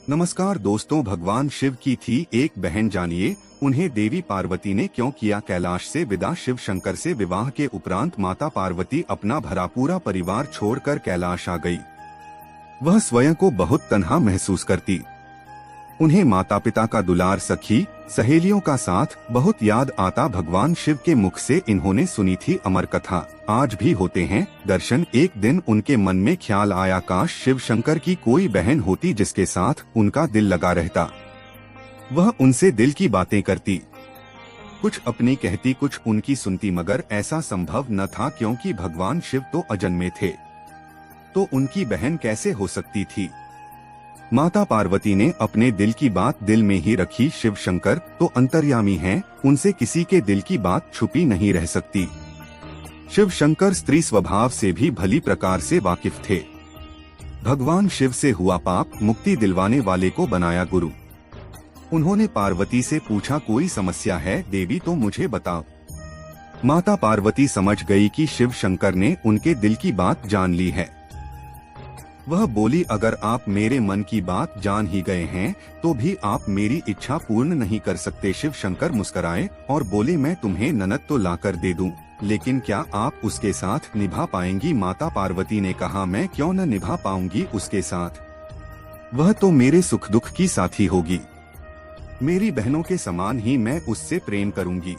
नमस्कार दोस्तों, भगवान शिव की थी एक बहन, जानिए उन्हें देवी पार्वती ने क्यों किया कैलाश से विदा। शिव शंकर से विवाह के उपरांत माता पार्वती अपना भरा पूरा परिवार छोड़कर कैलाश आ गई। वह स्वयं को बहुत तन्हा महसूस करती। उन्हें माता पिता का दुलार, सखी सहेलियों का साथ बहुत याद आता। भगवान शिव के मुख से इन्होंने सुनी थी अमर कथा, आज भी होते हैं दर्शन। एक दिन उनके मन में ख्याल आया, काश शिव शंकर की कोई बहन होती जिसके साथ उनका दिल लगा रहता। वह उनसे दिल की बातें करती, कुछ अपनी कहती, कुछ उनकी सुनती, मगर ऐसा संभव न था क्योंकि भगवान शिव तो अजन्मे थे, तो उनकी बहन कैसे हो सकती थी। माता पार्वती ने अपने दिल की बात दिल में ही रखी। शिव शंकर तो अंतर्यामी हैं, उनसे किसी के दिल की बात छुपी नहीं रह सकती। शिव शंकर स्त्री स्वभाव से भी भली प्रकार से वाकिफ थे। भगवान शिव से हुआ पाप मुक्ति दिलवाने वाले को बनाया गुरु। उन्होंने पार्वती से पूछा, कोई समस्या है देवी तो मुझे बताओ। माता पार्वती समझ गई कि शिव शंकर ने उनके दिल की बात जान ली है। वह बोली, अगर आप मेरे मन की बात जान ही गए हैं तो भी आप मेरी इच्छा पूर्ण नहीं कर सकते। शिव शंकर मुस्कुराए और बोले, मैं तुम्हें ननद तो लाकर दे दूं, लेकिन क्या आप उसके साथ निभा पाएंगी। माता पार्वती ने कहा, मैं क्यों न निभा पाऊंगी उसके साथ, वह तो मेरे सुख दुख की साथी होगी। मेरी बहनों के समान ही मैं उससे प्रेम करूंगी।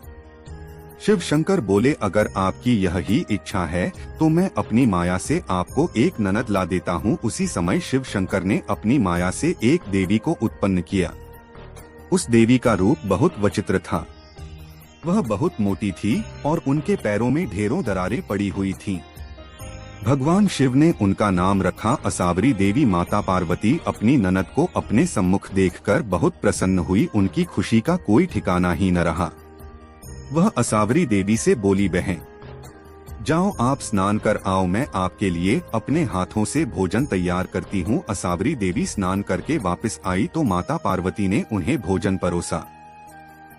शिव शंकर बोले, अगर आपकी यह ही इच्छा है तो मैं अपनी माया से आपको एक ननद ला देता हूँ। उसी समय शिव शंकर ने अपनी माया से एक देवी को उत्पन्न किया। उस देवी का रूप बहुत विचित्र था। वह बहुत मोटी थी और उनके पैरों में ढेरों दरारें पड़ी हुई थीं। भगवान शिव ने उनका नाम रखा असावरी देवी। माता पार्वती अपनी ननद को अपने सम्मुख देखकर बहुत प्रसन्न हुई। उनकी खुशी का कोई ठिकाना ही न रहा। वह असावरी देवी से बोली, बहन जाओ आप स्नान कर आओ, मैं आपके लिए अपने हाथों से भोजन तैयार करती हूँ। असावरी देवी स्नान करके वापस आई तो माता पार्वती ने उन्हें भोजन परोसा।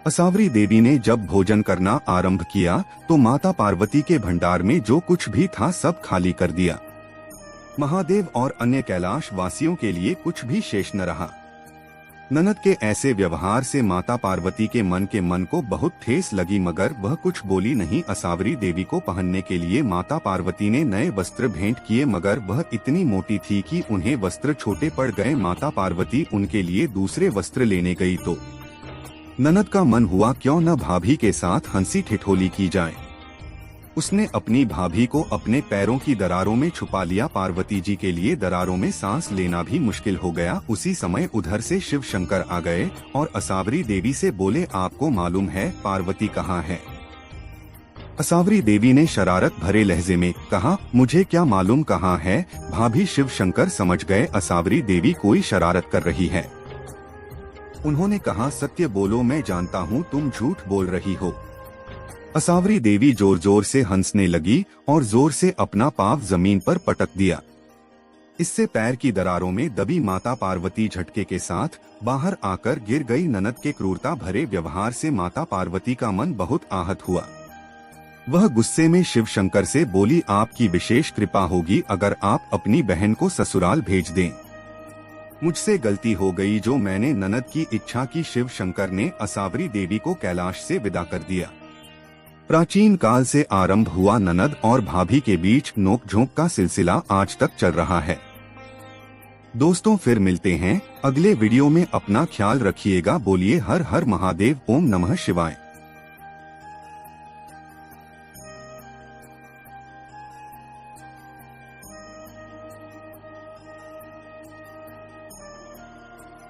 असावरी देवी ने जब भोजन करना आरंभ किया तो माता पार्वती के भंडार में जो कुछ भी था सब खाली कर दिया। महादेव और अन्य कैलाश वासियों के लिए कुछ भी शेष न रहा। ननद के ऐसे व्यवहार से माता पार्वती के मन को बहुत ठेस लगी, मगर वह कुछ बोली नहीं। असावरी देवी को पहनने के लिए माता पार्वती ने नए वस्त्र भेंट किए, मगर वह इतनी मोटी थी कि उन्हें वस्त्र छोटे पड़ गए। माता पार्वती उनके लिए दूसरे वस्त्र लेने गई तो ननद का मन हुआ, क्यों न भाभी के साथ हंसी ठिठोली की जाए। उसने अपनी भाभी को अपने पैरों की दरारों में छुपा लिया। पार्वती जी के लिए दरारों में सांस लेना भी मुश्किल हो गया। उसी समय उधर से शिव शंकर आ गए और असावरी देवी से बोले, आपको मालूम है पार्वती कहाँ है। असावरी देवी ने शरारत भरे लहजे में कहा, मुझे क्या मालूम कहाँ है भाभी। शिव शंकर समझ गए असावरी देवी कोई शरारत कर रही है। उन्होंने कहा, सत्य बोलो, मैं जानता हूँ तुम झूठ बोल रही हो। असावरी देवी जोर जोर से हंसने लगी और जोर से अपना पांव जमीन पर पटक दिया। इससे पैर की दरारों में दबी माता पार्वती झटके के साथ बाहर आकर गिर गई। ननद के क्रूरता भरे व्यवहार से माता पार्वती का मन बहुत आहत हुआ। वह गुस्से में शिव शंकर से बोली, आपकी विशेष कृपा होगी अगर आप अपनी बहन को ससुराल भेज दें। मुझसे गलती हो गई जो मैंने ननद की इच्छा की। शिव शंकर ने असावरी देवी को कैलाश से विदा कर दिया। प्राचीन काल से आरंभ हुआ ननद और भाभी के बीच नोक-झोंक का सिलसिला आज तक चल रहा है। दोस्तों, फिर मिलते हैं अगले वीडियो में। अपना ख्याल रखिएगा। बोलिए हर हर महादेव, ओम नमः शिवाय।